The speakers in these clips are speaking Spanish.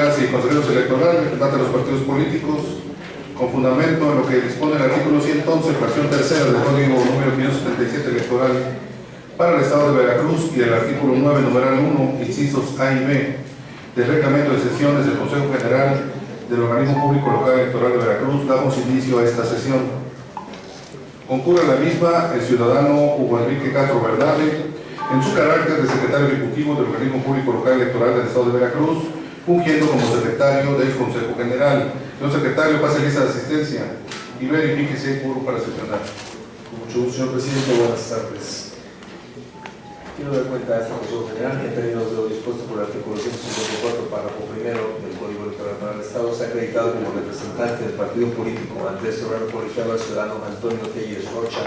concejales y consejeros electorales, representantes de los partidos políticos, con fundamento en lo que dispone el artículo 111, fracción tercera del Código número 577 electoral para el Estado de Veracruz y el artículo 9, numeral 1, incisos A y B, del reglamento de sesiones del Consejo General del Organismo Público Local Electoral de Veracruz, damos inicio a esta sesión. Concurre a la misma el ciudadano Hugo Enrique Castro Bernarde, en su carácter de secretario ejecutivo del Organismo Público Local Electoral del Estado de Veracruz, fungiendo como secretario del Consejo General. Señor secretario, pase lista de asistencia y verifíquese puro para sesionar. Con mucho gusto, señor presidente. Buenas tardes. Quiero dar cuenta a este Consejo General que en términos de lo dispuesto por el artículo 154, párrafo primero del Código Electoral para el Estado, se ha acreditado como representante del partido político ante este órgano colegiado al ciudadano Antonio Telles Rocha,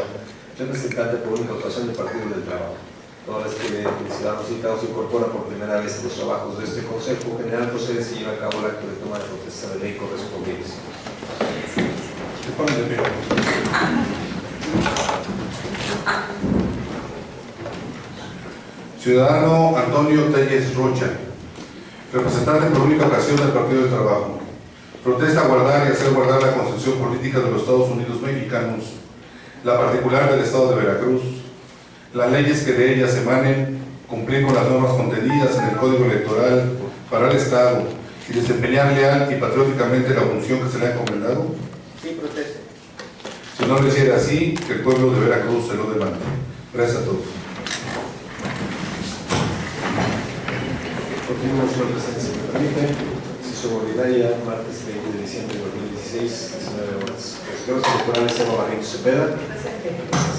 representante por única ocasión del Partido del Trabajo. Toda vez que el ciudadano citado se incorpora por primera vez en los trabajos de este Consejo General, procede se lleva a cabo el acto de toma de protesta de ley correspondiente. Se ponen de pie. Ciudadano Antonio Telles Rocha, representante por única ocasión del Partido del Trabajo, protesta guardar y hacer guardar la Constitución Política de los Estados Unidos Mexicanos, la particular del Estado de Veracruz, las leyes que de ellas emanen, cumplir con las normas contenidas en el Código Electoral para el Estado y desempeñar leal y patrióticamente la función que se le ha encomendado. Sí, protesto. Si no lo hiciera así, que el pueblo de Veracruz se lo demande. Gracias a todos. Continuamos, señor presidente, si me permite. Sesión ordinaria, martes 20 de diciembre de 2016, 19 horas. Consejeros electorales: Eva Barrientos Cepeda.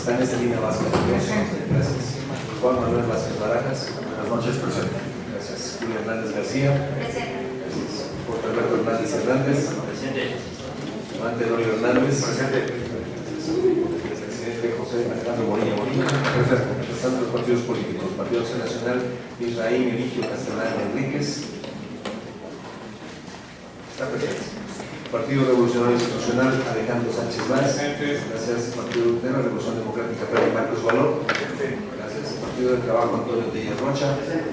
Están en Lina Vázquez. Gracias. Juan Manuel Vázquez Barajas. Buenas noches, presidente. Gracias. Julio Hernández García. Gracias. Jorge Alberto Hernández Hernández. Presente. Juan Tenorio Hernández. Presente. Presidente José Alejandro Bonilla Bonilla. Representantes de los partidos políticos: Partido Acción Nacional, Israel Eligio Castellán Enríquez. Está presente. Partido Revolucionario Institucional, Alejandro Sánchez Vaz. Gracias. Partido de la Revolución Democrática, Freddy Marcos Valor. Gracias. Partido del Trabajo, Antonio Telles Rocha. Gracias.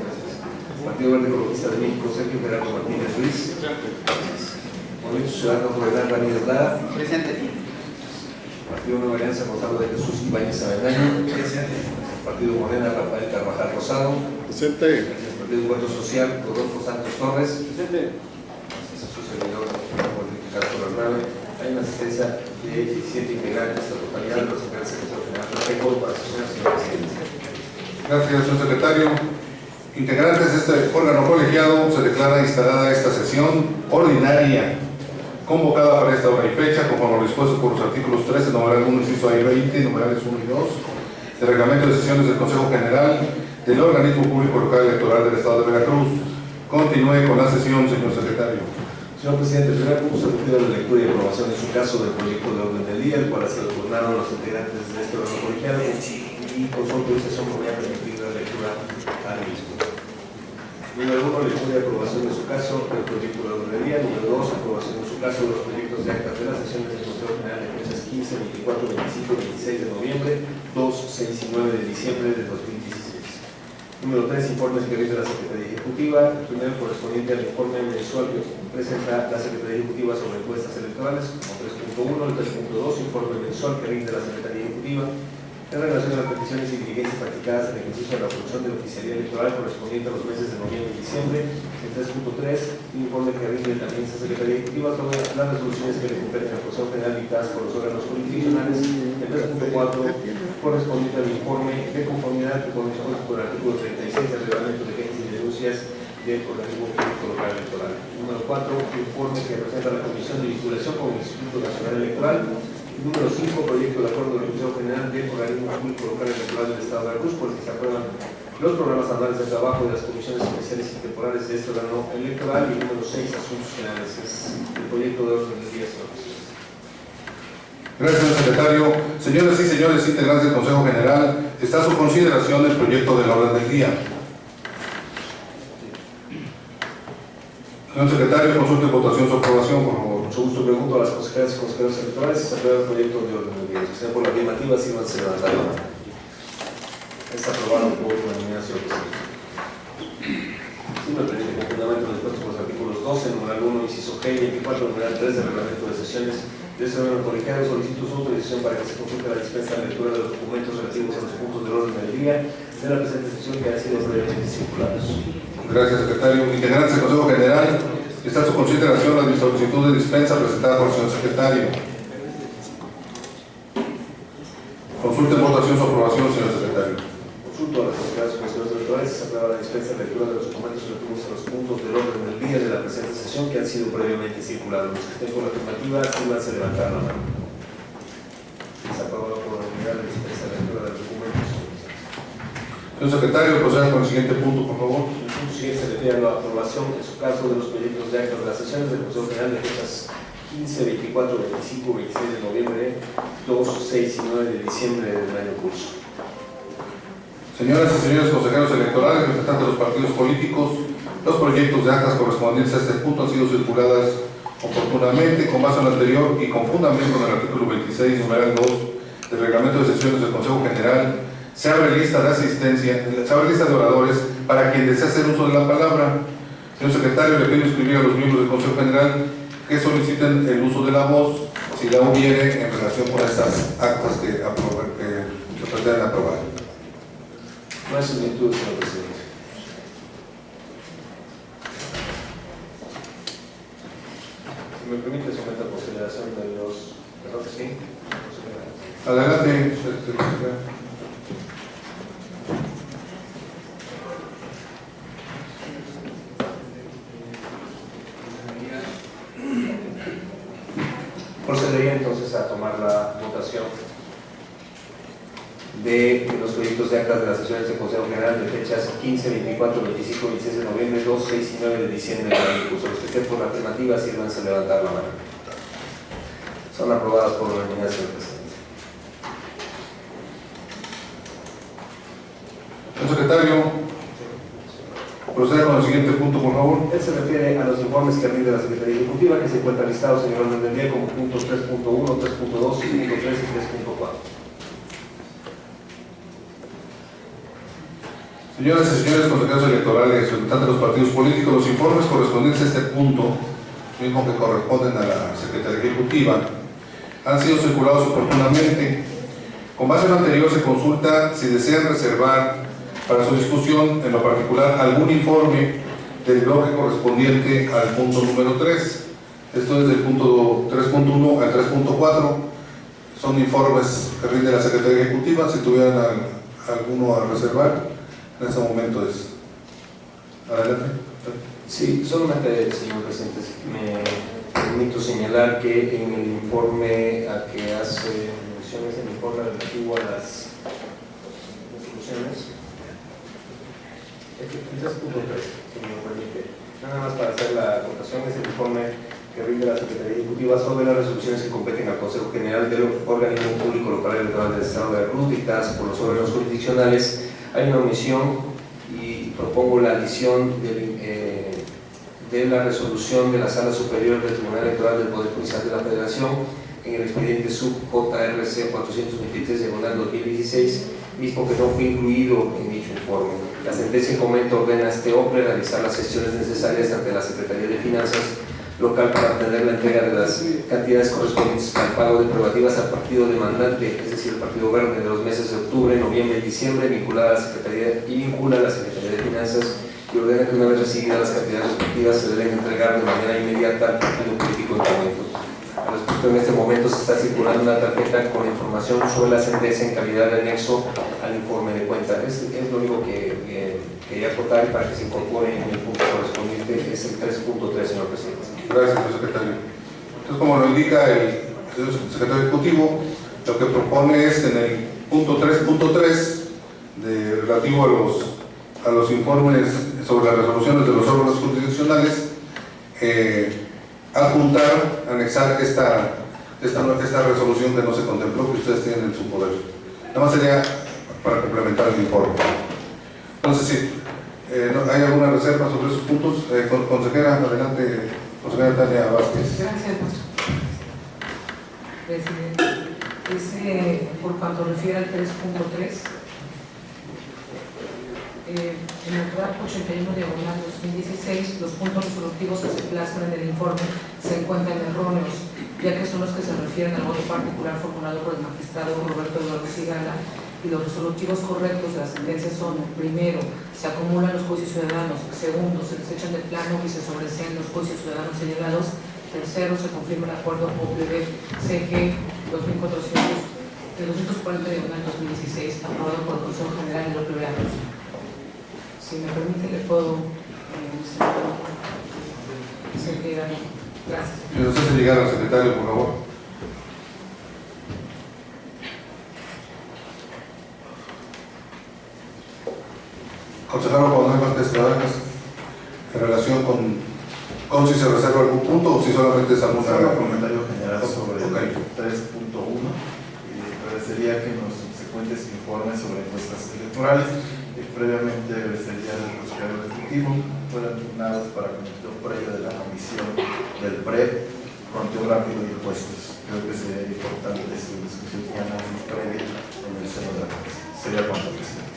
Partido Verde Ecologista de México, Sergio Gerardo Martínez Ruiz. Gracias. Movimiento Ciudadano Florán Ramírez Lara. Presente. Partido Nueva Alianza, Gonzalo de Jesús Ibáñez Avendaño. Presente. Partido Morena, Rafael Carvajal Rosado. Presente. Gracias. Partido Encuentro Social, Rodolfo Santos Torres. Presente. Gracias a su servidor, Castro Bernarde. Hay una asistencia de 17 integrantes, la totalidad de los integrantes del Consejo General. Tengo para sesionar, señor presidente. Gracias, señor secretario. Integrantes de este órgano colegiado, se declara instalada esta sesión ordinaria, convocada para esta hora y fecha, conforme lo dispuesto por los artículos 13, numeral 1, inciso A y 20, numerales 1 y 2, del reglamento de sesiones del Consejo General del Organismo Público Local Electoral del Estado de Veracruz. Continúe con la sesión, señor secretario. Señor presidente, el primer punto se refiere a la lectura y aprobación en su caso del proyecto de orden del día, el cual se turnaron los integrantes de este órgano colegiado y con su autorización me voy a permitir la lectura al mismo. Número 1, lectura y aprobación en su caso del proyecto de orden del día. Número 2, aprobación en su caso de los proyectos de actas de las sesiones del Consejo General de fechas 15, 24, 25 y 26 de noviembre, 2, 6 y 9 de diciembre de 2016. Número 3, informes que rinde la Secretaría Ejecutiva. El primero correspondiente al informe mensual que presenta la Secretaría Ejecutiva sobre encuestas electorales, como 3.1. El 3.2, informe mensual que rinde la Secretaría Ejecutiva en relación a las peticiones y diligencias practicadas en el ejercicio de la función de oficialía electoral correspondiente a los meses de noviembre y diciembre. El 3.3, informe que rinde también esta Secretaría Ejecutiva sobre las resoluciones que le competen a la Consejo General dictadas por los órganos jurisdiccionales. El 3.4, correspondiente al informe de conformidad que corresponde por el artículo 36 del reglamento de quejas y denuncias del Organismo Público Local Electoral. Número 4, informe que presenta la Comisión de Vinculación con el Instituto Nacional Electoral. Número 5, proyecto de acuerdo del Consejo General del Organismo Público Local Electoral del Estado de Veracruz, por el que se aprueban los programas anuales de trabajo de las comisiones especiales y temporales de este órgano electoral. Y número 6, asuntos generales. Es el proyecto de orden del día, señor presidente. Gracias, señor secretario. Señores y señores integrantes del Consejo General, está a su consideración el proyecto del orden del día. Señor secretario, consulte votación su aprobación, por favor. Mucho gusto, pregunto a las consejeras y consejeros electorales si se aprueba el proyecto de orden del día. Si sea por la afirmativa, sírvanse levantar la mano. Está aprobado por unanimidad, señor presidente. Sí, me permite, con fundamento dispuesto por los artículos 2, 12, numeral 1, inciso G, y 24, numeral 3 del reglamento de sesiones de este órgano colegiado, solicito su autorización para que se consulte la dispensa de lectura de los documentos relativos a los puntos del orden del día de la presente sesión que han sido previamente circulados. Gracias, secretario. Integrantes del Consejo General, está a su consideración la solicitud de dispensa presentada por el señor secretario. Consulta en votación su aprobación, señor secretario. Consulto a las autoridades comisiones electorales, se aprueba la dispensa de lectura de los documentos relativos a los puntos del orden del día de la presente sesión que han sido previamente circulados. Los que estén por la afirmativa, síganse levantar la mano. Se aprueba por unanimidad la dispensa de lectura de los documentos. Señor secretario, proceda con el siguiente punto, por favor. El punto siguiente se refiere a la aprobación, en su caso, de los proyectos de actas de las sesiones del Consejo General de fechas 15, 24, 25, 26 de noviembre, 2, 6 y 9 de diciembre del año curso. Señoras y señores consejeros electorales, representantes de los partidos políticos, los proyectos de actas correspondientes a este punto han sido circuladas oportunamente con base en lo anterior y con fundamento en el artículo 26, numeral 2 del reglamento de sesiones del Consejo General. Se abre lista de asistencia, se abre lista de oradores para quien desee hacer uso de la palabra. Señor secretario, le pido inscribir a los miembros del Consejo General que soliciten el uso de la voz, si la hubiere, en relación con estas actas que se pretenden aprobar. No hay solicitudes, señor presidente. Si me permite, someter a consideración de los... ¿Verdad que sí? Adelante, secretario. Procedería entonces a tomar la votación de los proyectos de actas de las sesiones del Consejo General de fechas 15, 24, 25, 26 de noviembre, 2, 6 y 9 de diciembre del año curso. Los que estén por la afirmativa, sírvanse levantar la mano. Son aprobadas por unanimidad, señor presidente. Señor secretario, proceda con el siguiente punto, por favor. Él se refiere a los informes que rinde la Secretaría Ejecutiva, que se encuentran listados en el orden del día como puntos 3.1, 3.2, 3.3 y 3.4. Señoras y señores consejeros electorales, representantes de los partidos políticos, los informes correspondientes a este punto, mismo que corresponden a la Secretaría Ejecutiva, han sido circulados oportunamente. Con base en lo anterior se consulta si desean reservar para su discusión, en lo particular, algún informe del bloque correspondiente al punto número 3. Esto es del punto 3.1 al 3.4. Son informes que rinde la Secretaría Ejecutiva. Si tuvieran alguno a reservar, en este momento es. Adelante. Sí, solamente, señor presidente, me permito señalar que en el informe a que hace mención es el informe relativo a las resoluciones. El 3.3, si me permite. Nada más para hacer la acotación, es el informe que rinde la Secretaría Ejecutiva sobre las resoluciones que competen al Consejo General del Organismo Público Local Electoral del Estado de Veracruz, dictadas por los órganos jurisdiccionales. Hay una omisión y propongo la adición de la resolución de la Sala Superior del Tribunal Electoral del Poder Judicial de la Federación en el expediente sub JRC 423/2016, mismo que no fue incluido en dicho informe. La sentencia en comento ordena a este OPRE realizar las gestiones necesarias ante la Secretaría de Finanzas local para obtener la entrega de las cantidades correspondientes al pago de prerrogativas al partido demandante, es decir, el Partido Verde, de los meses de octubre, noviembre y diciembre, vinculada a la Secretaría de Finanzas, y ordena que una vez recibidas las cantidades respectivas se deben entregar de manera inmediata al partido político en comento. Al respecto, en este momento se está circulando una tarjeta con información sobre la sentencia en calidad de anexo al informe de cuenta. Es lo único que quería acotar para que se incorpore en el punto correspondiente, es el 3.3, señor presidente. Gracias, señor secretario. Entonces, como lo indica el señor secretario ejecutivo, lo que propone es que en el punto 3.3 relativo a los informes sobre las resoluciones de los órganos jurisdiccionales, adjuntar, anexar esta resolución que no se contempló, que ustedes tienen en su poder. Nada más sería para complementar el informe. Entonces, sí, ¿hay alguna reserva sobre esos puntos? Consejera, adelante, consejera Tania Vázquez. Gracias, presidente. Por cuanto refiere al 3.3, En el draft 81/2016, los puntos resolutivos que se plasman en el informe se encuentran erróneos, ya que son los que se refieren al voto particular formulado por el magistrado Roberto Eduardo Sigala, y los resolutivos correctos de la sentencia son: primero, se acumulan los juicios ciudadanos; segundo, se desechan de plano y se sobreseen los juicios ciudadanos señalados; tercero, se confirma el acuerdo OPB-CG 240/2016 aprobado por el Consejo General de la Veracruz. Si me permite, le puedo seguir. Gracias. Si nos hace llegar al secretario, por favor. Consejero, cuando hay más testimonios en relación con si se reserva algún punto o si solamente es alguna... Solo un comentario general sobre Okay. el 3.1. Agradecería que nos se cuente ese informe sobre encuestas electorales. Previamente agradecería al consejero ejecutivo fueran turnados para comisión previa de la comisión del PRE, conteo rápido y encuestas. Creo que sería importante su discusión y análisis previa en el seno de la comisión. Sería cuanto, presidente.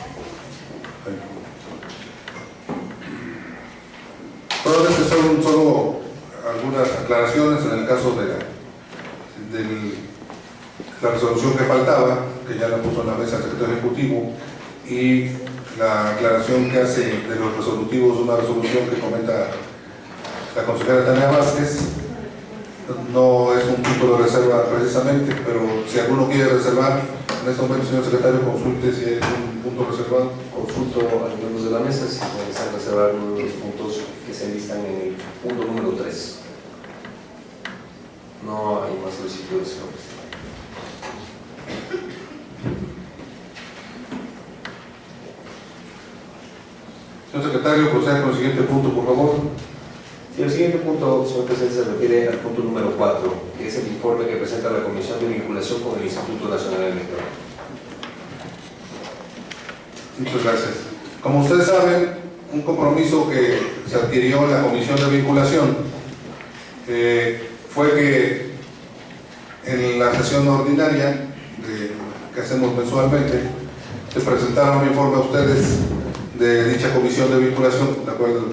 Todas estas son solo algunas aclaraciones en el caso de la resolución que faltaba, que ya la puso en la mesa el secretario ejecutivo, y la aclaración que hace de los resolutivos, una resolución que comenta la consejera Tania Vázquez. No es un punto de reserva precisamente, pero si alguno quiere reservar, en este momento, señor secretario, consulte si hay un punto reservado. Consulto a los miembros de la mesa si desean reservar uno de los puntos que se listan en el punto número 3. No hay más solicitudes, señor presidente. Señor secretario, proceda con el siguiente punto, por favor. Sí, el siguiente punto, señor presidente, se refiere al punto número 4, que es el informe que presenta la Comisión de Vinculación con el Instituto Nacional Electoral. Muchas gracias. Como ustedes saben, un compromiso que se adquirió en la Comisión de Vinculación fue que en la sesión ordinaria que hacemos mensualmente se presentara un informe a ustedes de dicha Comisión de Vinculación, la cual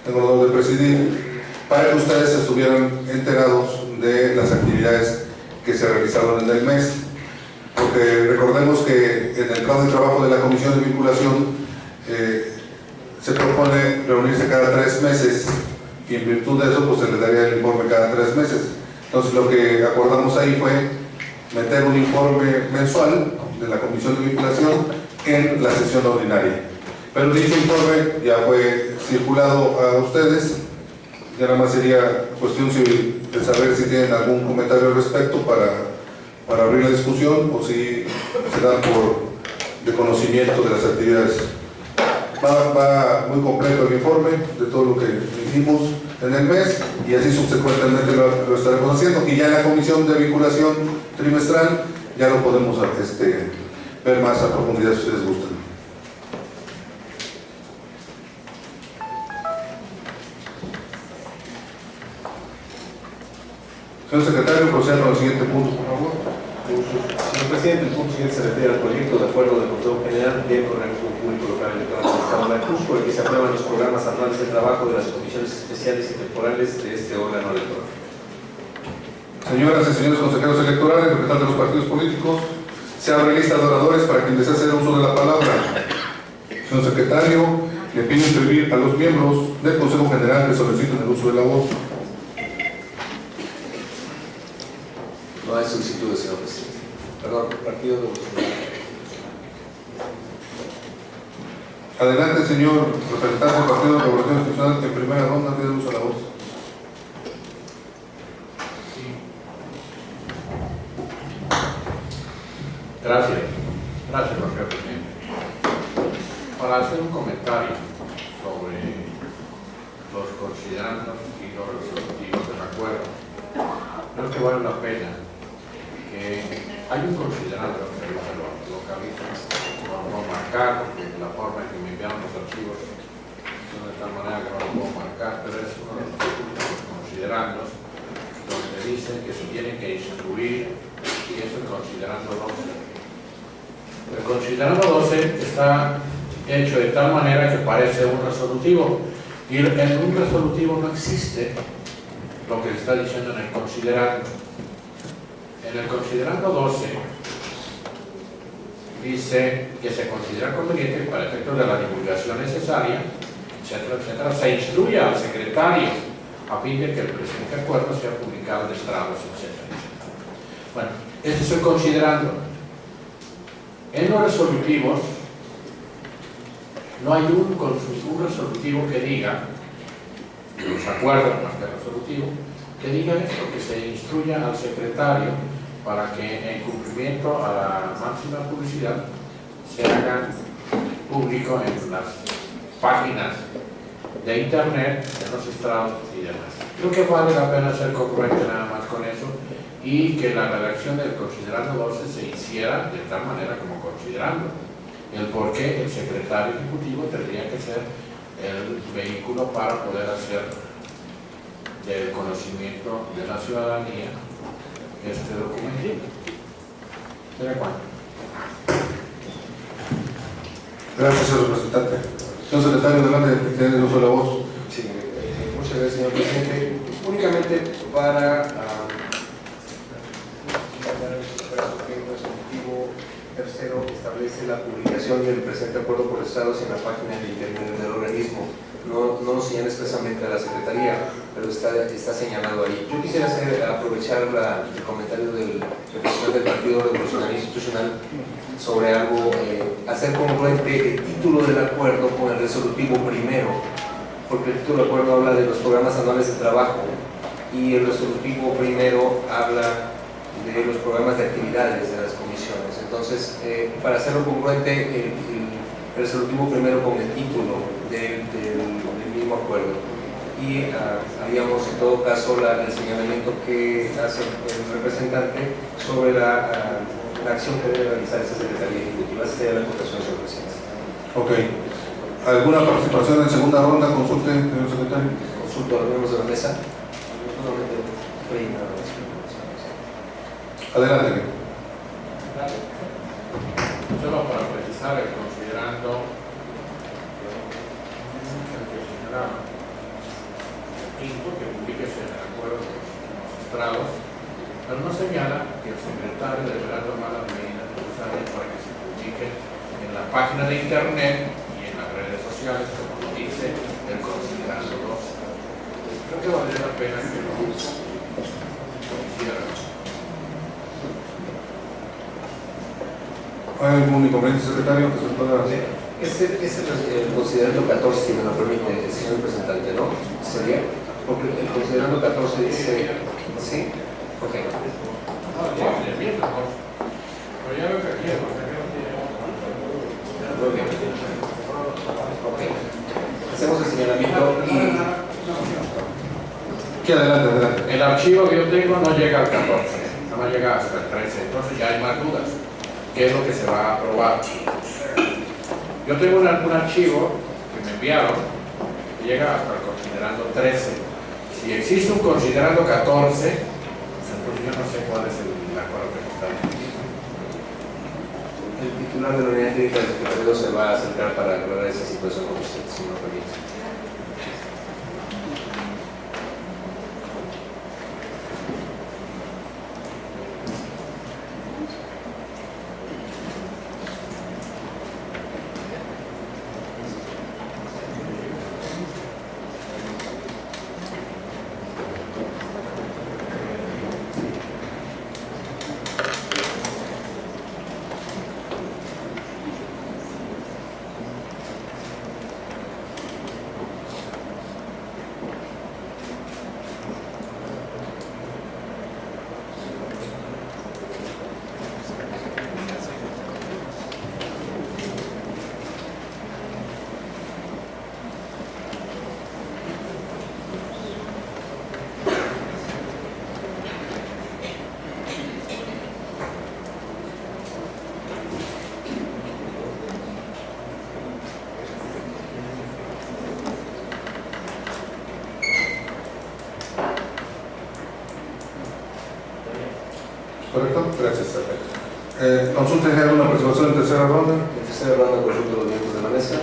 tengo el honor de presidir, para que ustedes estuvieran enterados de las actividades que se realizaron en el mes. Porque recordemos que en el plan de trabajo de la Comisión de Vinculación se propone reunirse cada 3 meses y en virtud de eso pues se le daría el informe cada 3 meses. Entonces lo que acordamos ahí fue meter un informe mensual de la Comisión de Vinculación en la sesión ordinaria. Pero dicho informe ya fue circulado a ustedes. Ya nada más sería cuestión de saber si tienen algún comentario al respecto para abrir la discusión o si se dan de conocimiento de las actividades. Va muy completo el informe de todo lo que hicimos en el mes y así subsecuentemente lo estaremos haciendo, y ya en la Comisión de Vinculación trimestral ya lo podemos ver más a profundidad si ustedes gustan. Señor secretario, proceda con el siguiente punto, por favor. Señor presidente, el punto siguiente se refiere al proyecto de acuerdo del Consejo General del Organismo Público Local Electoral del Estado de Veracruz, por el que se aprueban los programas anuales de trabajo de las comisiones especiales y temporales de este órgano electoral. Señoras y señores consejeros electorales, representantes de los partidos políticos, se abre lista de oradores para quien desee hacer uso de la palabra. Señor secretario, le pido inscribir a los miembros del Consejo General que soliciten el uso de la voz. No hay solicitudes, señor presidente. Perdón, partido de los... Adelante, señor representante del Partido de Revolución Institucional, en primera ronda, pide el uso de la voz. Gracias, señor presidente. Para hacer un comentario sobre los considerandos y los resolutivos del acuerdo, creo que vale la pena que hay un considerando que se lo localiza, lo voy a marcar porque la forma en que me enviaron los archivos son de tal manera que no lo puedo marcar, pero es uno de los considerandos donde dice que se tiene que instruir, y es el considerando 12. El considerando 12 está hecho de tal manera que parece un resolutivo. Y en un resolutivo no existe lo que se está diciendo en el considerando. En el considerando 12 dice que se considera conveniente para efectos de la divulgación necesaria, etcétera, etcétera, se instruye al secretario a fin de que el presente acuerdo sea publicado en estrados, etcétera, etcétera. Bueno, este es el considerando. En los resolutivos no hay un resolutivo que diga, los acuerdos más que resolutivo, que diga esto, que se instruya al secretario para que en cumplimiento a la máxima publicidad se haga público en las páginas de internet, en los estrados y demás. Creo que vale la pena ser congruente nada más con eso y que la redacción del considerando 12 se hiciera de tal manera como considerando el por qué el secretario ejecutivo tendría que ser el vehículo para poder hacer del conocimiento de la ciudadanía este documento. ¿Se da cuenta? Gracias, señor representante. Señor secretario, adelante, tiene el uso de la voz. Sí, muchas gracias, señor presidente. Únicamente para el resolutivo tercero establece la publicación del presente acuerdo por estados en la página de internet del organismo. No lo señala expresamente a la Secretaría, pero está señalado ahí. Yo quisiera aprovechar el comentario del representante del Partido Revolucionario Institucional sobre algo, hacer congruente el título del acuerdo con el resolutivo primero, porque el título del acuerdo habla de los programas anuales de trabajo y el resolutivo primero habla de los programas de actividades de las comisiones. Entonces, para hacerlo congruente, el resolutivo primero con el título del mismo acuerdo. Y haríamos en todo caso el señalamiento que hace el representante sobre la acción que debe realizar esa Secretaría Ejecutiva. Esa sería la acotación, señor presidente. Ok. ¿Alguna participación en segunda ronda? Consulte, señor secretario. Consulto a los miembros de la mesa. Adelante. Solo para precisar el considerando quinto que publique en el acuerdo de los estrados, pero no señala que el secretario deberá tomar las medidas necesarias para que se publique en la página de internet y en las redes sociales, como lo dice el considerando 2. Creo que valdría la pena que lo hicieran. ¿Hay algún inconveniente, secretario, que se pueda hacer? Este es el considerando 14, si me lo permite, el señor representante, ¿no? ¿Sería? Porque el considerando 14 dice... ¿Sí? Ok. Pero ya lo que quiero, Muy bien. Ok. Hacemos el señalamiento y... Sí, adelante. el archivo que yo tengo no llega al 14, no llega hasta el 13, entonces ya hay más dudas. ¿Qué es lo que se va a aprobar? Yo tengo un archivo que me enviaron que llega hasta el considerando 13. Si existe un considerando 14, pues entonces yo no sé cuál es el acuerdo que está diciendo. el titular de la unidad técnica del secretario se va a acercar para aclarar esa situación con usted, si me lo permite. ¿Correcto? Gracias, perfecto. Consulta en general, una participación en tercera ronda. En tercera ronda, consulta a los miembros de la mesa.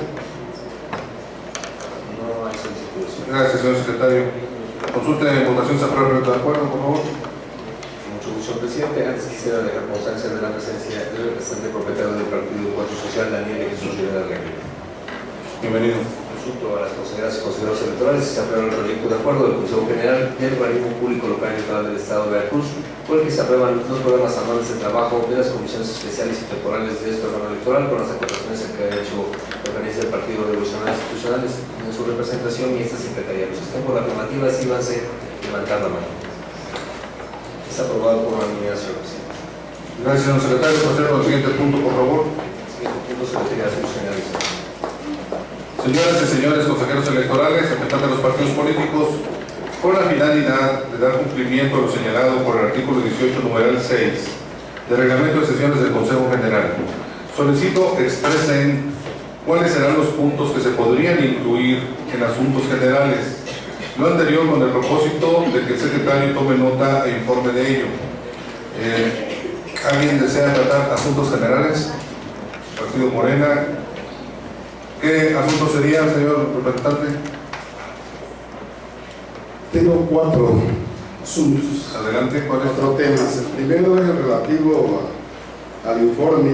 No hay solicitudes. Gracias, señor secretario. Consulta en votación, se aprueba el proyecto de acuerdo, por favor. Con mucho gusto, presidente. Antes quisiera dejar constancia de la presencia del representante propietario del Partido Encuentro Social, Daniel Jesús Rivera Reguera. Bienvenido. Consulto a las consejeras y consejeros electorales si se aprueba el proyecto de acuerdo del Consejo General del Organismo Público Local Electoral del Estado de Veracruz, por el que se aprueban los programas anuales de trabajo de las comisiones especiales y temporales de este órgano electoral, con las aportaciones que ha hecho la organización del Partido Revolucionario Institucionales en su representación y esta secretaría. Los que estén por la afirmativa, síganse levantar la mano. Está aprobado por unanimidad, señor presidente. Gracias, señor secretario. Procedemos al siguiente punto, por favor. El siguiente punto se refiere a asuntos generales. Señoras y señores consejeros electorales, representantes de los partidos políticos, con la finalidad de dar cumplimiento a lo señalado por el artículo 18, numeral 6 del Reglamento de Sesiones del Consejo General, solicito expresen cuáles serán los puntos que se podrían incluir en asuntos generales. Lo anterior con el propósito de que el secretario tome nota e informe de ello. ¿Alguien desea tratar asuntos generales? Partido Morena. ¿Qué asuntos serían, señor representante? Tengo 4 asuntos, Adelante, ¿cuál es? 4 temas. El primero es el relativo al informe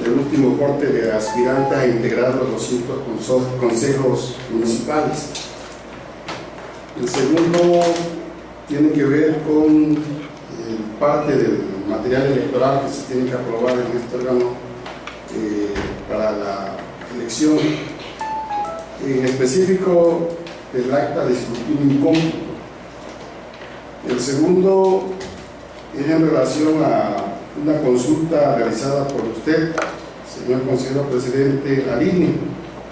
del último corte de aspirantes a integrar los 200 consejos municipales. El segundo tiene que ver con parte del material electoral que se tiene que aprobar en este órgano para la elección, en específico del acta de escrutinio incómodo. El segundo es en relación a una consulta realizada por usted, señor consejero presidente, al INE,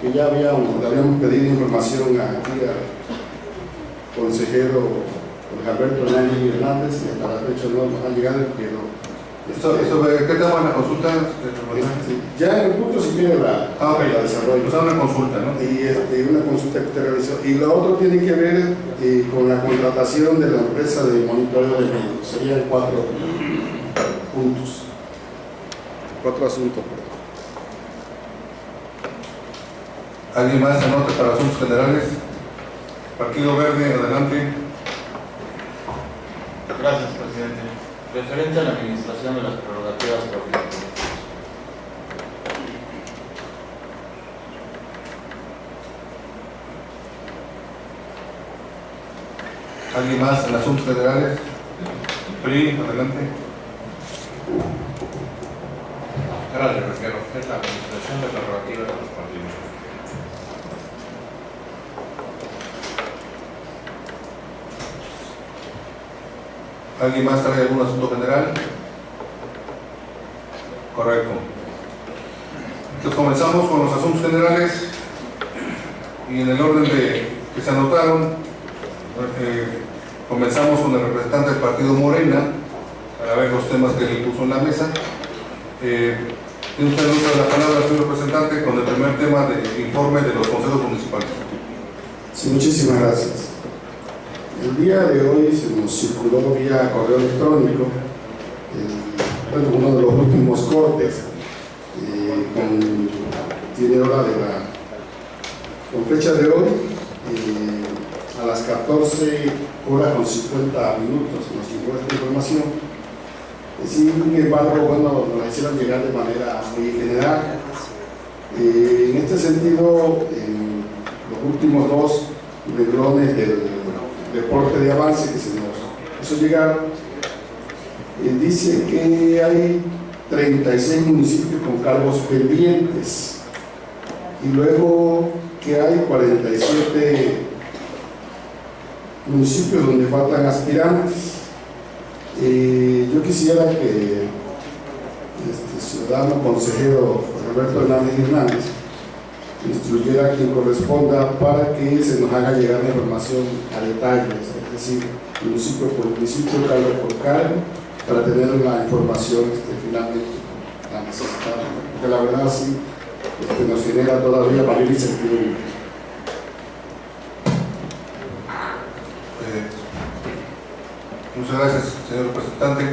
que ya le habíamos pedido información aquí al consejero Alberto Hernández, y hasta la fecha no nos ha llegado, pero ¿Qué tema es la consulta? ya en el punto si quiere la desarrollo. O sea, una consulta, ¿no? Y una consulta que usted realizó. Y lo otro tiene que ver con la contratación de la empresa de monitoreo de medios. Serían 4 puntos. 4 asuntos. ¿Alguien más anote para asuntos generales? Partido Verde, adelante. Gracias, presidente. Referente a la administración de las prerrogativas propias. ¿Alguien más en asuntos generales? PRI, adelante. Gracias, refiero. Es la administración de las prerrogativas de los partidos. ¿Alguien más trae algún asunto general? Correcto. Entonces comenzamos con los asuntos generales y en el orden que se anotaron, comenzamos con el representante del partido Morena para ver los temas que le puso en la mesa. Tiene usted el uso de la palabra, señor representante, con el primer tema de informe de los consejos municipales. Sí, muchísimas gracias. El día de hoy se nos circuló vía correo electrónico uno de los últimos cortes tiene hora con fecha de hoy a las 14 horas con 50 minutos nos llegó esta información. Sin embargo, bueno, nos la hicieron llegar de manera muy general. En este sentido, en los últimos 2 renglones del reporte de avance que se nos hizo llegar, dice que hay 36 municipios con cargos pendientes y luego que hay 47 municipios donde faltan aspirantes. Yo quisiera que ciudadano consejero Roberto Hernández instruyera a quien corresponda para que se nos haga llegar la información a detalle, es decir, municipio por municipio, cargo por cargo, para tener la información finalmente la necesitada, porque la verdad sí nos genera todavía mayor incertidumbre. Muchas gracias, señor representante.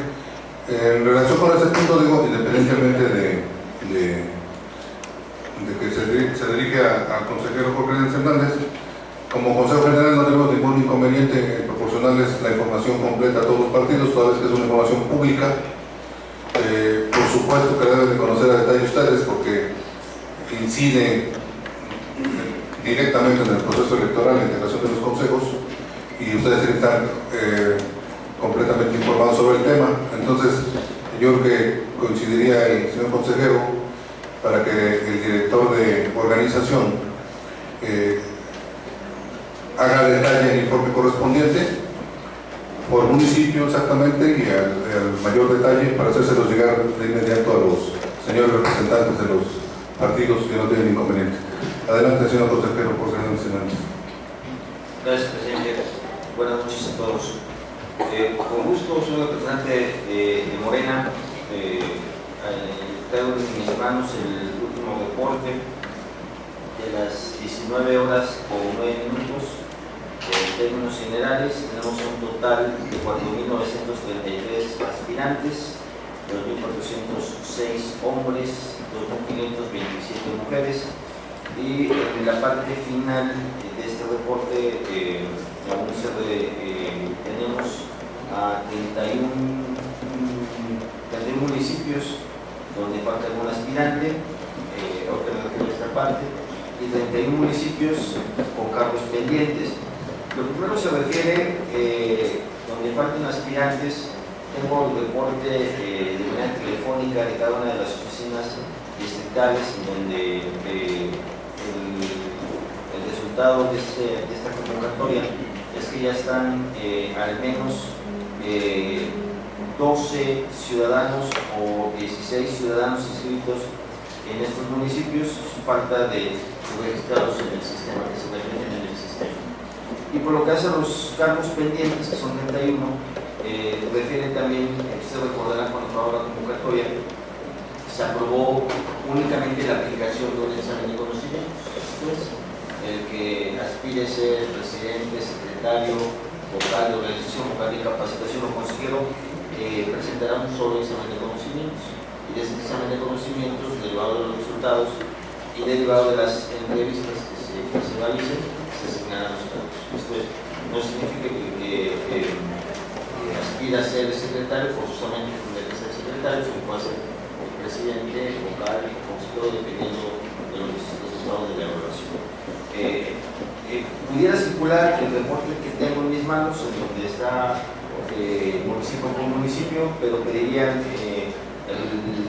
En relación con este punto, digo, independientemente de que se dirige al consejero Jorge Hernández, como Consejo General no tenemos ningún inconveniente en proporcionarles la información completa a todos los partidos, toda vez que es una información pública. Por supuesto que la deben de conocer a detalle ustedes, porque incide directamente en el proceso electoral, la integración de los consejos, y ustedes tienen que estar completamente informados sobre el tema. Entonces, yo creo que coincidiría el señor consejero para que el director de organización haga a detalle el informe correspondiente por municipio exactamente y al mayor detalle para hacérselos llegar de inmediato a los señores representantes de los partidos que no tienen inconveniente. Adelante, señor consejero, por Hernández. Gracias, presidente. Buenas noches a todos. Con gusto, señor representante de Morena, traigo en mis manos el último reporte de las 19 horas con 9 minutos. En términos generales, tenemos un total de 4.933 aspirantes, 2.406 hombres, 2.527 mujeres, y en la parte final de este reporte tenemos a 31 municipios donde falta algún aspirante, otra de esta parte, y 31 municipios con cargos pendientes. Lo primero se refiere donde faltan aspirantes. Tengo el reporte de manera telefónica de cada una de las oficinas distritales, donde el resultado de esta convocatoria es que ya están al menos 12 ciudadanos o 16 ciudadanos inscritos en estos municipios, falta de registrados en el sistema, que se refieren en el sistema. Y por lo que hace a los cargos pendientes, que son 31, refieren también, se recordarán cuando fue la convocatoria, se aprobó únicamente la aplicación de un examen de conocimientos. Pues, el que aspire a ser presidente, secretario, vocal de organización, vocal de capacitación o consejero, presentará un solo examen de conocimientos. Y de ese examen de conocimientos, derivado de los resultados y derivado de las entrevistas que se realicen, se asignarán los cargos. Esto no significa que aspira a ser secretario, forzosamente tendrá que ser secretario, sino puede ser presidente, vocal, consejero, dependiendo de los resultados de la evaluación. Pudiera circular el reporte que tengo en mis manos, en donde está municipio por municipio, pero pedirían el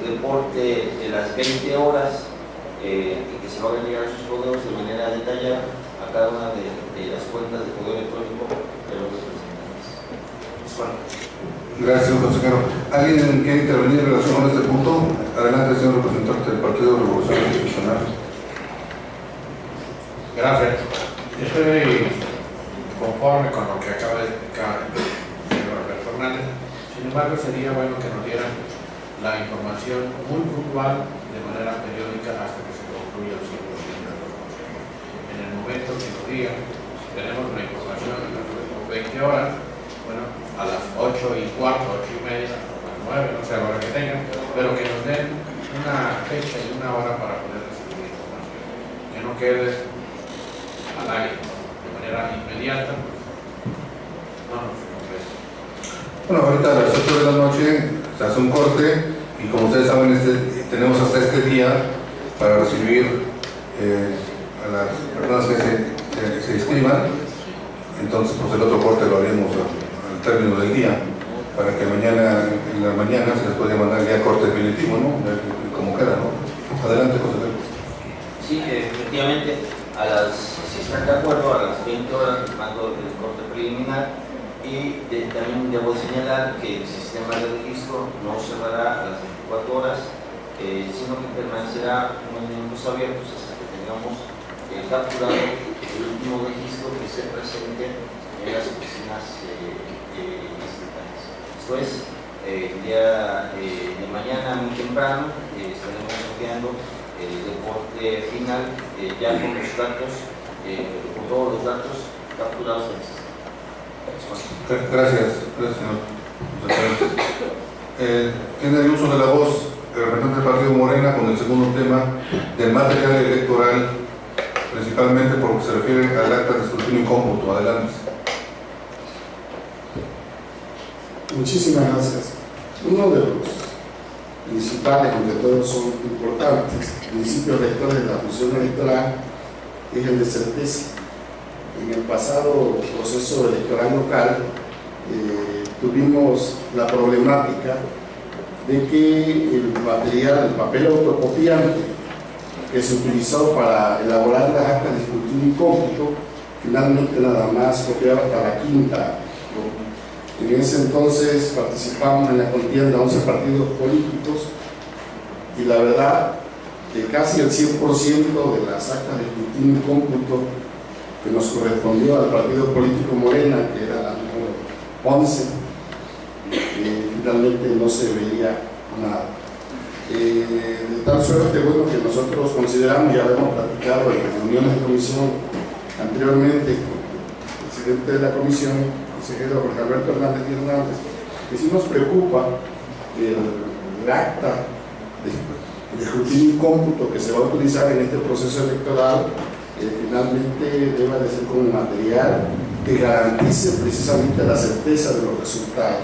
reporte de las 20 horas y que se va a llegar a sus correos de manera detallada a cada una de las cuentas de correo electrónico de los representantes. Gracias, señor consejero. ¿Alguien quiere intervenir en relación con este punto? Adelante, señor representante del Partido Revolución Institucional. Gracias. Estoy conforme con lo que acaba de explicar el señor Alberto Hernández. Sin embargo, sería bueno que nos dieran la información muy puntual de manera periódica hasta que se concluya el ciclo de los consejos. En el momento que nos digan, tenemos la información en las 20 horas, bueno, a las 8:15, 8:30, a las 9, no sé, a la hora que tengan, pero que nos den una fecha y una hora para poder recibir la información. Que no quede al aire de manera inmediata. Bueno, ahorita a las 8 de la noche se hace un corte y como ustedes saben, tenemos hasta este día para recibir a las personas que se inscriban. Entonces, pues el otro corte lo haríamos al término del día, para que mañana, en la mañana, se les pueda mandar ya corte definitivo, ¿no? Como queda, ¿no? Adelante, consejero. Sí, efectivamente, si están de acuerdo, a las 20 horas mando el corte preliminar y también debo señalar que el sistema de registro no cerrará a las 24 horas, sino que permanecerá unos minutos abiertos hasta que tengamos capturado el último registro que se presente en las oficinas distritales. Esto es, el día de mañana muy temprano estaremos enviando el reporte final ya con los datos, con todos los datos capturados en el sistema. Gracias, señor. Tiene el uso de la voz el representante del partido Morena con el segundo tema del material electoral, principalmente porque se refiere al acta de escrutinio y cómputo. Adelante. Muchísimas gracias. Uno de los principales, aunque todos son importantes, principios rectores de la función electoral es el de certeza. En el pasado proceso electoral local tuvimos la problemática de que el material, el papel autocopiante que se utilizó para elaborar las actas de escrutinio y cómputo, finalmente nada más copiaba hasta la quinta. En ese entonces participamos en la contienda 11 partidos políticos y la verdad que casi el 100% de las actas de escrutinio y cómputo que nos correspondió al partido político Morena, que era la número 11, finalmente no se veía nada. De tal suerte, bueno, que nosotros consideramos, ya lo hemos platicado en reuniones de comisión anteriormente con el presidente de la comisión, consejero Jorge Alberto Hernández y Hernández, que sí nos preocupa el acta de escrutinio y cómputo que se va a utilizar en este proceso electoral finalmente deba de ser como material que garantice precisamente la certeza de los resultados.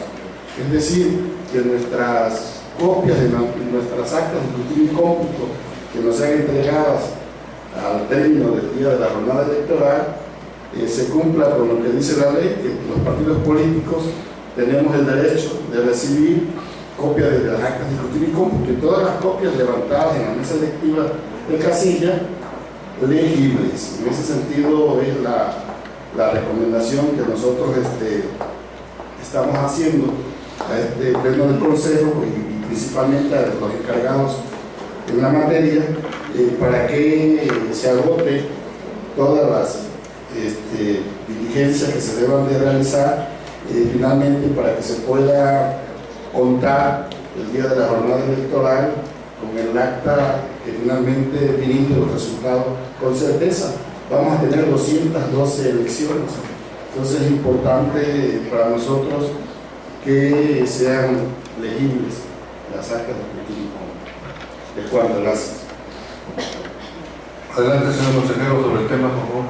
Es decir, que nuestras copias de nuestras actas de escrutinio y cómputo que nos sean entregadas al término del día de la jornada electoral se cumpla con lo que dice la ley, que los partidos políticos tenemos el derecho de recibir copias de las actas de escrutinio y cómputo y todas las copias levantadas en la mesa electiva de casilla legibles. En ese sentido es la recomendación que nosotros estamos haciendo a este pleno del Consejo y principalmente a los encargados en la materia para que se agote todas las diligencias que se deban de realizar finalmente para que se pueda contar el día de la jornada electoral con el acta que finalmente definiendo los resultados con certeza. Vamos a tener 212 elecciones, entonces es importante para nosotros que sean legibles las actas de escrutinio. De acuerdo, gracias. Adelante, señor consejero, sobre el tema, por favor.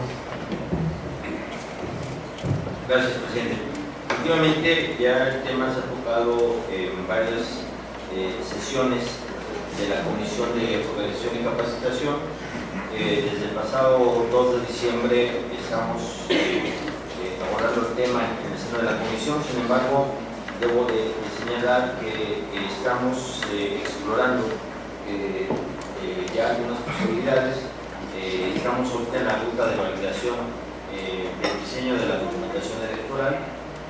Gracias, presidente. Efectivamente, ya el tema se ha tocado en varias sesiones de la Comisión de Organización y Capacitación. Desde el pasado 2 de diciembre estamos abordando el tema en el seno de la Comisión. Sin embargo, debo de señalar que estamos explorando ya algunas posibilidades. Estamos ahorita en la ruta de validación del diseño de la documentación electoral.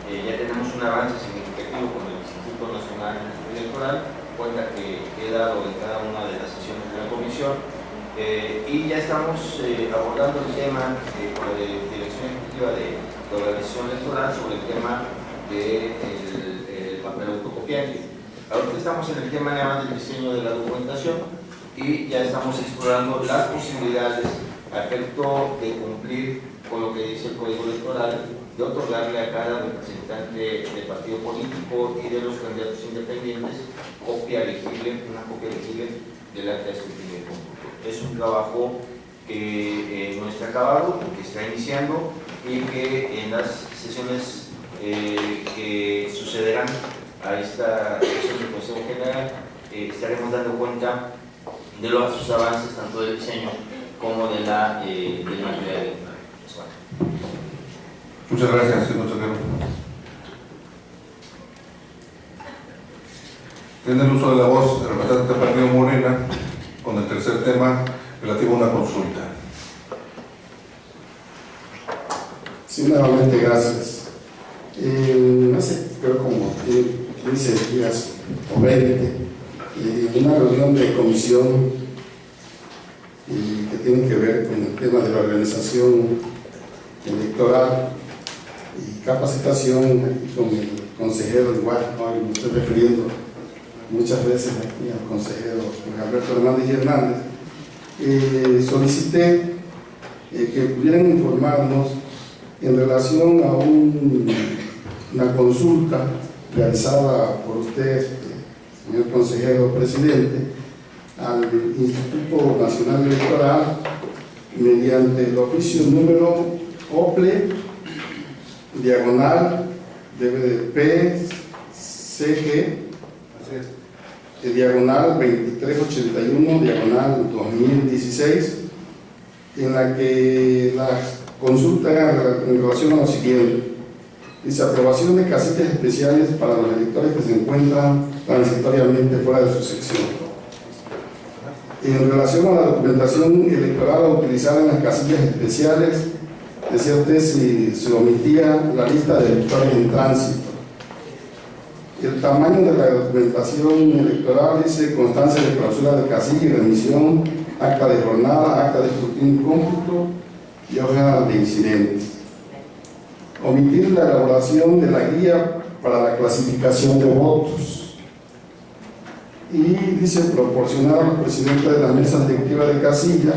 Ya tenemos un avance significativo con el Instituto Nacional Electoral, cuenta que he dado en cada una de las sesiones de la comisión, y ya estamos abordando el tema con la Dirección Ejecutiva de la Organización Electoral sobre el tema del papel autocopiante. Ahorita estamos en el tema nada más del diseño de la documentación y ya estamos explorando las posibilidades a efecto de cumplir con lo que dice el Código Electoral, de otorgarle a cada representante del partido político y de los candidatos independientes una copia legible del acta de escrutinio y cómputo. Es un trabajo que no está acabado, que está iniciando y que en las sesiones que sucederán a esta sesión del Consejo General estaremos dando cuenta de los avances tanto del diseño como de del material electoral. Muchas gracias, señor consejero. Tiene el uso de la voz el representante del partido Morena con el tercer tema relativo a una consulta. Sí, nuevamente gracias. Hace creo como 15 días o 20, en una reunión de comisión que tiene que ver con el tema de la organización electoral y capacitación, aquí con el consejero igual, ¿no? Me estoy refiriendo muchas veces aquí al consejero Alberto Hernández y Hernández, solicité que pudieran informarnos en relación a una consulta realizada por usted, señor consejero presidente, al Instituto Nacional Electoral mediante el oficio número OPLE, diagonal, DBP, CG, diagonal 2381, diagonal 2016, en la que la consulta en relación a lo siguiente. Dice: aprobación de casillas especiales para los electores que se encuentran transitoriamente fuera de su sección. En relación a la documentación electoral a utilizar en las casillas especiales, decía usted si se omitía la lista de electores en tránsito. El tamaño de la documentación electoral dice: constancia de clausura de casilla y remisión, acta de jornada, acta de escrutinio y cómputo y hoja de incidentes. Omitir la elaboración de la guía para la clasificación de votos. Y dice: proporcionar al presidente de la mesa directiva de casilla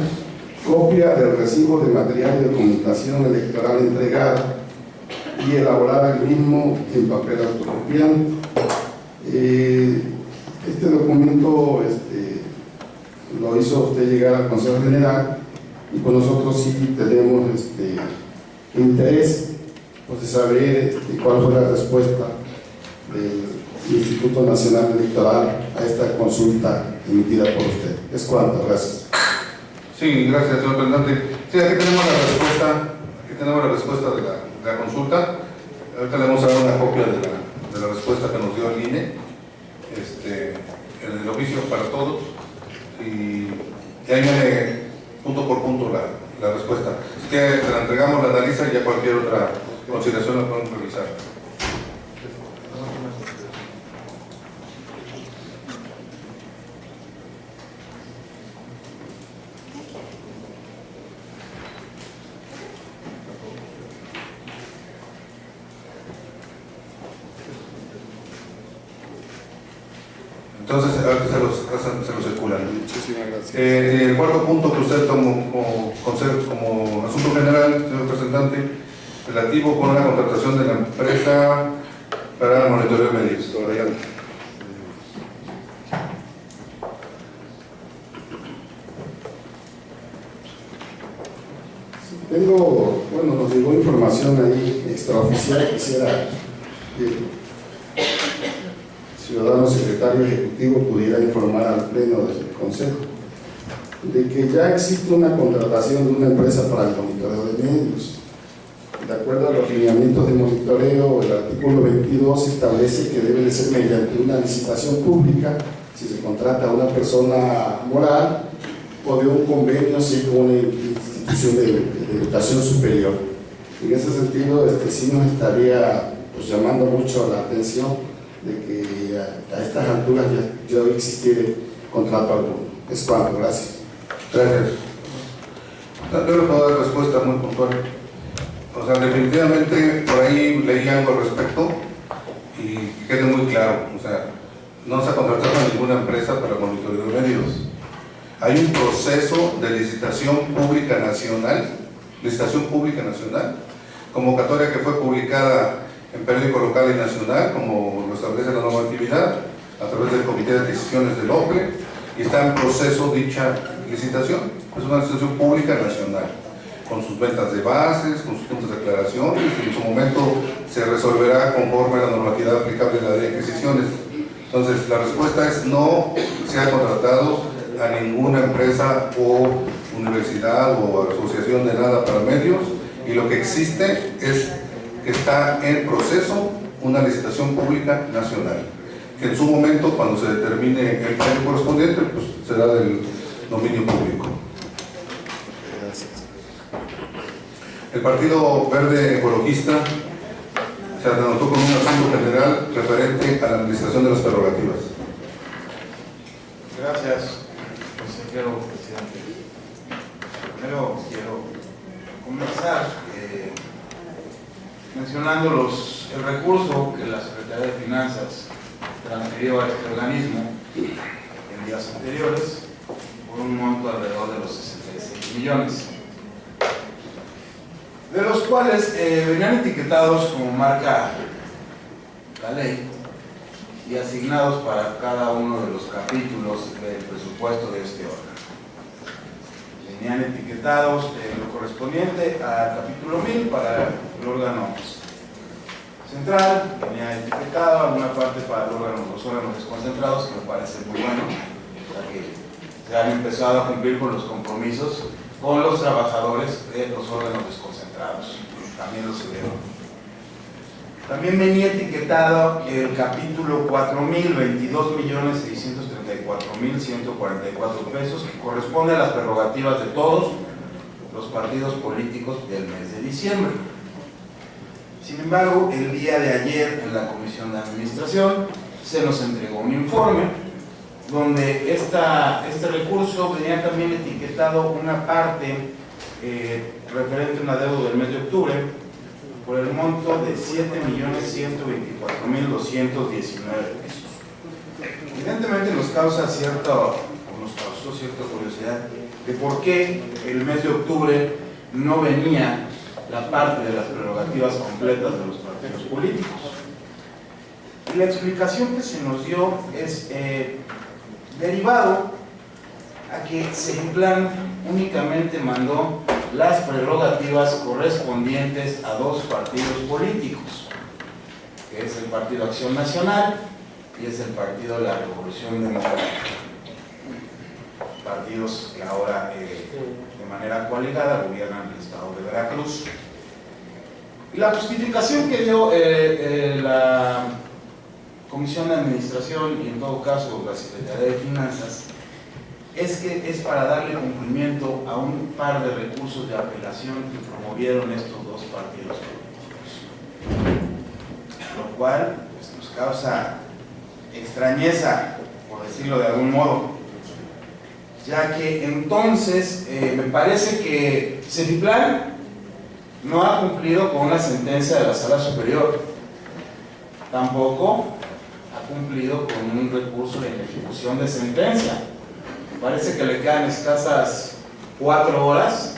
copia del recibo de material de documentación electoral entregada y elaborar el mismo en papel autocopiante. Este documento lo hizo usted llegar al Consejo General, y con nosotros sí tenemos interés pues, de saber cuál fue la respuesta del Instituto Nacional Electoral a esta consulta emitida por usted. Es cuanto, gracias. Sí, gracias, señor presidente. Sí, aquí tenemos la respuesta de la consulta. Ahorita le vamos a dar una copia de la respuesta que nos dio el INE, en el oficio para todos, y ahí viene punto por punto la respuesta. Así que se la entregamos, la analiza, y ya cualquier otra consideración la podemos revisar. Entonces, ahorita se los circulan. Muchísimas gracias. El cuarto punto que usted tomó como asunto general, señor representante, relativo con la contratación de la empresa para monitoreo de medios. Nos llegó información ahí extraoficial. Quisiera que el ciudadano secretario ejecutivo pudiera informar al pleno del Consejo de que ya existe una contratación de una empresa para el monitoreo de medios. De acuerdo a los lineamientos de monitoreo, el artículo 22 establece que debe de ser mediante una licitación pública si se contrata a una persona moral o de un convenio si con una institución de educación superior. En ese sentido, sí nos estaría pues, llamando mucho la atención de que a estas alturas ya existiera contrato alguno. Es cuanto, gracias. Gracias. Yo le puedo dar respuesta muy puntual. O sea, definitivamente por ahí leí algo al respecto y quede muy claro. O sea, no se ha contratado a ninguna empresa para monitoreo de medios. Hay un proceso de licitación pública nacional, convocatoria que fue publicada en periódico local y nacional, como lo establece la normatividad, a través del Comité de Adquisiciones del OPLE, y está en proceso dicha licitación. Es una licitación pública nacional, con sus ventas de bases, con sus puntos de declaraciones, y en su momento se resolverá conforme a la normatividad aplicable de la ley de adquisiciones. Entonces, la respuesta es: no se ha contratado a ninguna empresa o universidad o asociación de nada para medios, y lo que existe es que está en proceso una licitación pública nacional, que en su momento, cuando se determine el precio correspondiente, pues será del dominio público. Gracias. El Partido Verde Ecologista se anotó con un asunto general referente a la administración de las prerrogativas. Gracias, consejero presidente. Primero quiero comenzar mencionando el recurso que la Secretaría de Finanzas transfirió a este organismo en días anteriores por un monto alrededor de los 66 millones, de los cuales venían etiquetados, como marca la ley, y asignados para cada uno de los capítulos del presupuesto de este órgano. Venían etiquetados en lo correspondiente al capítulo 1000 para el órgano central, venía etiquetado alguna parte para los órganos desconcentrados, que me parece muy bueno, o sea que se han empezado a cumplir con los compromisos con los trabajadores de los órganos desconcentrados, también los celebro. También venía etiquetado el capítulo 4000, 22.634.144 pesos, que corresponde a las prerrogativas de todos los partidos políticos del mes de diciembre. Sin embargo, el día de ayer en la Comisión de Administración se nos entregó un informe donde este recurso venía también etiquetado una parte referente a un adeudo del mes de octubre por el monto de 7.124.219 pesos. Evidentemente nos causó cierta curiosidad de por qué el mes de octubre no venía la parte de las prerrogativas completas de los partidos políticos. Y la explicación que se nos dio es derivado a que Cegiplan únicamente mandó las prerrogativas correspondientes a dos partidos políticos, que es el Partido Acción Nacional y es el Partido de la Revolución Democrática, partidos que ahora de manera coaligada gobiernan el estado de Veracruz. Y la justificación que dio la Comisión de Administración y en todo caso la Secretaría de Finanzas es que es para darle cumplimiento a un par de recursos de apelación que promovieron estos dos partidos políticos, lo cual pues, nos causa extrañeza, por decirlo de algún modo, ya que entonces me parece que Cegiplan no ha cumplido con una sentencia de la Sala Superior, tampoco ha cumplido con un recurso de ejecución de sentencia. Parece que le quedan escasas 4 horas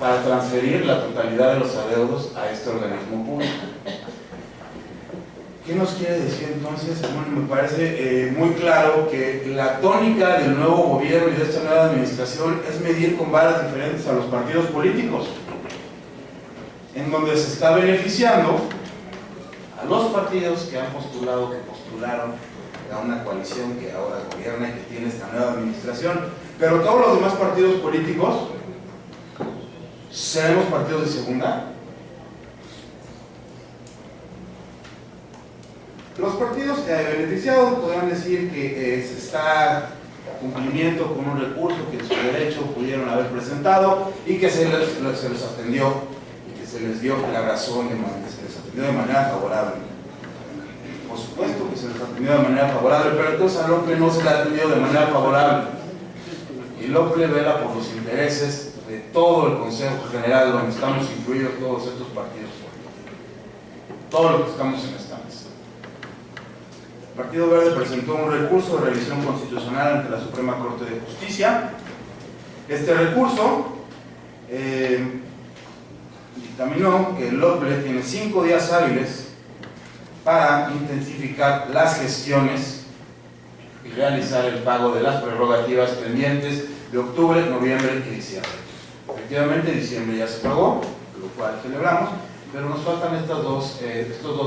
para transferir la totalidad de los adeudos a este organismo público. ¿Qué nos quiere decir entonces? Bueno, me parece muy claro que la tónica del nuevo gobierno y de esta nueva administración es medir con varas diferentes a los partidos políticos, en donde se está beneficiando a los partidos que han postulado, que postularon a una coalición que ahora gobierna y que tiene esta nueva administración, pero todos los demás partidos políticos seremos partidos de segunda. Los partidos beneficiados podrán decir que se está cumplimiento con un recurso que en su derecho pudieron haber presentado y que se les atendió y que se les dio la razón, que se les atendió de manera favorable. Por supuesto que se les atendió de manera favorable, pero entonces a Lople no se le ha atendido de manera favorable. Y Lople vela por los intereses de todo el Consejo General, donde estamos incluidos todos estos partidos políticos, todos los que estamos en esta mesa. El Partido Verde presentó un recurso de revisión constitucional ante la Suprema Corte de Justicia. Este recurso dictaminó que Lople tiene 5 días hábiles para intensificar las gestiones y realizar el pago de las prerrogativas pendientes de octubre, noviembre y diciembre. Efectivamente, diciembre ya se pagó, lo cual celebramos, pero nos faltan estos dos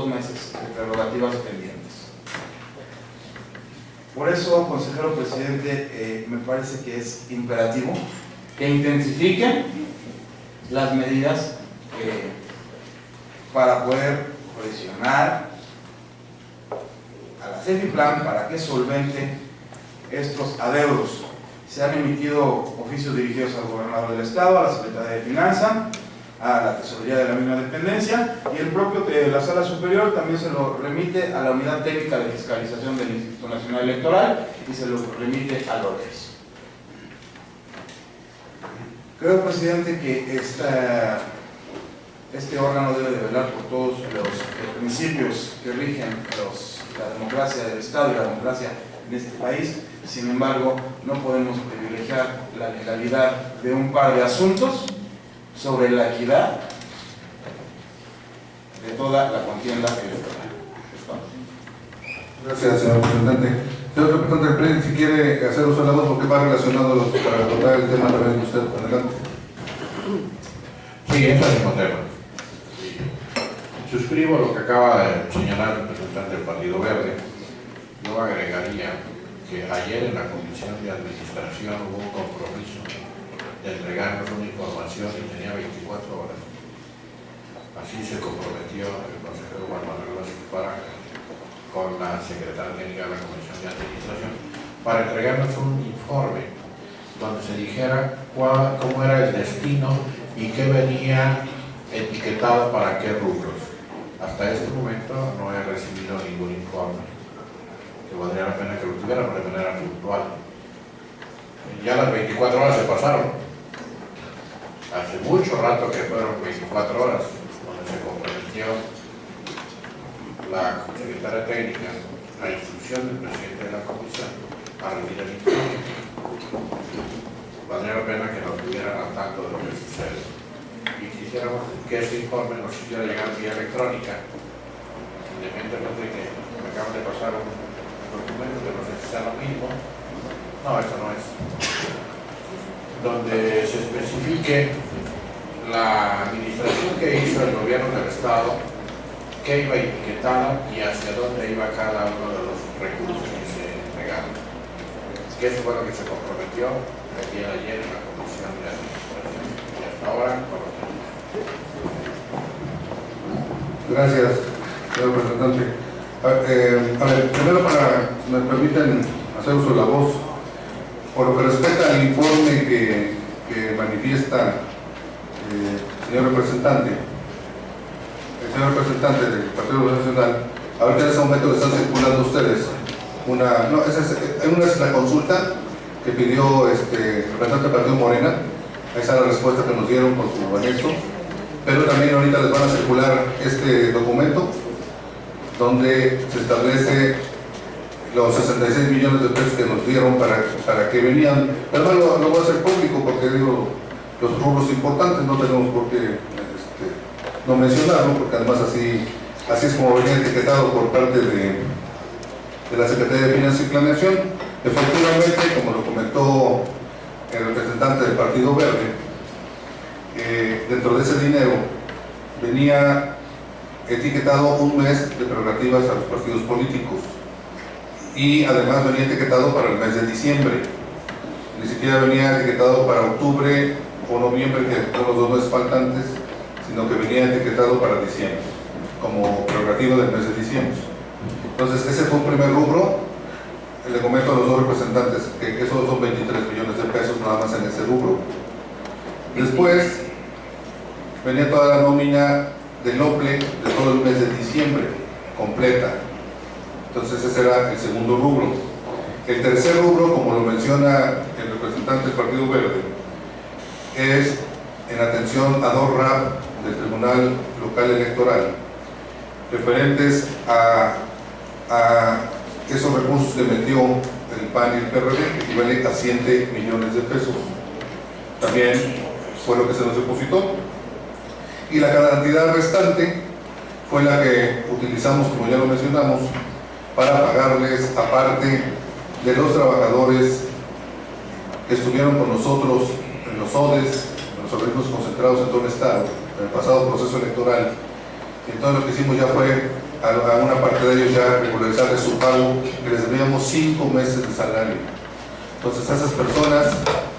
meses de prerrogativas pendientes. Por eso, consejero presidente, me parece que es imperativo que intensifiquen las medidas para poder presionar a la Cegiplan para que solvente estos adeudos. Se han emitido oficios dirigidos al gobernador del estado, a la Secretaría de Finanzas, a la Tesorería de la misma dependencia, y el propio de la Sala Superior también se lo remite a la Unidad Técnica de Fiscalización del Instituto Nacional Electoral y se lo remite a Lourdes. Creo, presidente, que este órgano debe de velar por todos los principios que rigen la democracia del Estado y la democracia en este país. Sin embargo, no podemos privilegiar la legalidad de un par de asuntos sobre la equidad de toda la contienda electoral. Gracias, señor representante. Señor representante del PRI, si quiere hacer uso de la voz, porque va relacionado para tratar el tema también de usted. Adelante. Sí, es el mismo tema. Sí. Suscribo lo que acaba de señalar el representante del Partido Verde. Yo agregaría que ayer en la Comisión de Administración hubo un compromiso de entregarnos una información y tenía 24 horas. Así se comprometió el consejero Juan Manuel Vázquez Paraga con la secretaria técnica de la Comisión de Administración para entregarnos un informe donde se dijera cómo era el destino y qué venía etiquetado para qué rubros. Hasta este momento no he recibido ningún informe, que valdría la pena que lo tuviéramos de manera puntual. Ya las 24 horas se pasaron. Hace mucho rato que fueron 24 horas, donde se comprometió la secretaria técnica a instrucción del presidente de la comisión a rendir el informe. Valdría la pena que nos tuvieran al tanto de lo que sucede. Y quisiéramos que ese informe nos hiciera llegar vía electrónica, independientemente de que me acaban de pasar un documento que no sé si sea lo mismo. No, eso no es. Donde se especifique la administración que hizo el gobierno del Estado, qué iba etiquetada y hacia dónde iba cada uno de los recursos que se entregaron. Que eso fue lo que se comprometió el día de ayer en la Comisión de Administración. Y hasta ahora, por lo menos. Gracias, señor representante. A ver, primero me permiten hacer uso de la voz. Por lo que respecta al informe que manifiesta el señor representante del Partido Nacional, ahorita en ese momento están circulando ustedes una es la consulta que pidió el representante del Partido Morena. Ahí está la respuesta que nos dieron con su anexo, pero también ahorita les van a circular este documento donde se establece los 66 millones de pesos que nos dieron para que venían. Además lo voy a hacer público porque digo, los rubros importantes no tenemos por qué no mencionarlo, porque además así es como venía etiquetado por parte de la Secretaría de Finanzas y Planeación. Efectivamente, como lo comentó el representante del Partido Verde, dentro de ese dinero venía etiquetado un mes de prerrogativas a los partidos políticos y además venía etiquetado para el mes de diciembre. Ni siquiera venía etiquetado para octubre o noviembre, que son los 2 meses faltantes, sino que venía etiquetado para diciembre, como prerrogativa del mes de diciembre. Entonces ese fue un primer rubro. Le comento a los 2 representantes que esos son 23 millones de pesos nada más en ese rubro. Después venía toda la nómina del OPLE de todo el mes de diciembre, completa. Entonces ese era el segundo rubro. El tercer rubro, como lo menciona el representante del Partido Verde, es en atención a 2 RAP del Tribunal Local Electoral, referentes a esos recursos que metió el PAN y el PRD, que equivale a 7 millones de pesos. También fue lo que se nos depositó. Y la cantidad restante fue la que utilizamos, como ya lo mencionamos, para pagarles, aparte de los trabajadores que estuvieron con nosotros en los ODES, en los organismos concentrados en todo el Estado, en el pasado proceso electoral. Y entonces lo que hicimos ya fue a una parte de ellos ya regularizarles su pago, que les debíamos 5 meses de salario. Entonces a esas personas,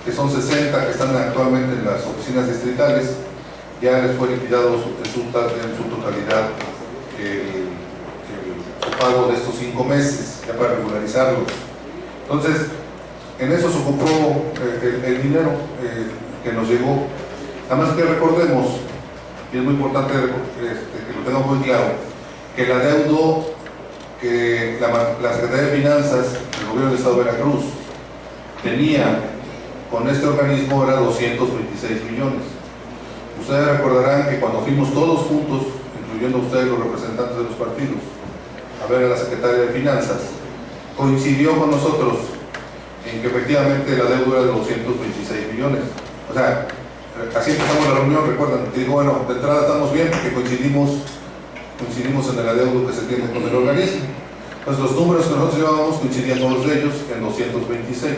que son 60, que están actualmente en las oficinas distritales, ya les fue liquidado en su totalidad el pago de estos 5 meses, ya para regularizarlos. Entonces, en eso se ocupó el dinero que nos llegó. Además que recordemos, y es muy importante que lo tengamos muy claro, que el adeudo que la Secretaría de Finanzas del Gobierno del Estado de Veracruz tenía con este organismo era 226 millones. Ustedes recordarán que cuando fuimos todos juntos, incluyendo ustedes los representantes de los partidos, a ver a la Secretaría de Finanzas, coincidió con nosotros en que efectivamente la deuda era de 226 millones. O sea, así empezamos la reunión, recuerdan, y digo, bueno, de entrada estamos bien porque coincidimos en el adeudo que se tiene con el organismo. Entonces los números que nosotros llevábamos coincidían con los de ellos en 226.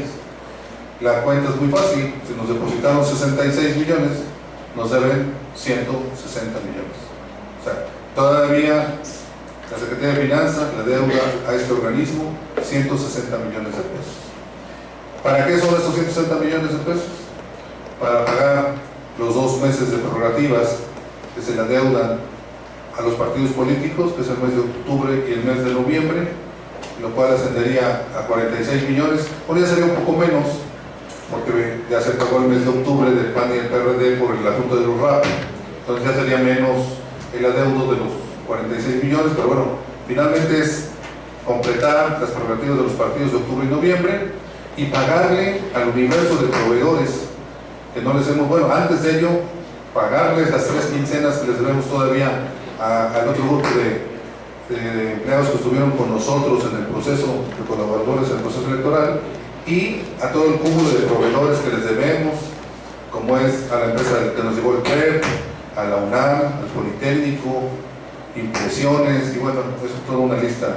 La cuenta es muy fácil, si nos depositaron 66 millones, nos deben 160 millones. O sea, todavía la Secretaría de Finanzas le deuda a este organismo 160 millones de pesos. ¿Para qué son estos 160 millones de pesos? Para pagar los 2 meses de prerrogativas que se le adeudan a los partidos políticos, que es el mes de octubre y el mes de noviembre, lo cual ascendería a 46 millones, podría ser un poco menos, porque ya se pagó el mes de octubre del PAN y el PRD por el asunto de los RAP, entonces ya sería menos el adeudo de los 46 millones, pero bueno, finalmente es completar las prerrogativas de los partidos de octubre y noviembre y pagarle al universo de proveedores que no les hemos, bueno, antes de ello, pagarles las 3 quincenas que les debemos todavía al otro grupo de empleados que estuvieron con nosotros en el proceso, de colaboradores en el proceso electoral, y a todo el cúmulo de proveedores que les debemos, como es a la empresa que nos llevó el PREP, a la UNAM, al Politécnico, impresiones, y bueno, es toda una lista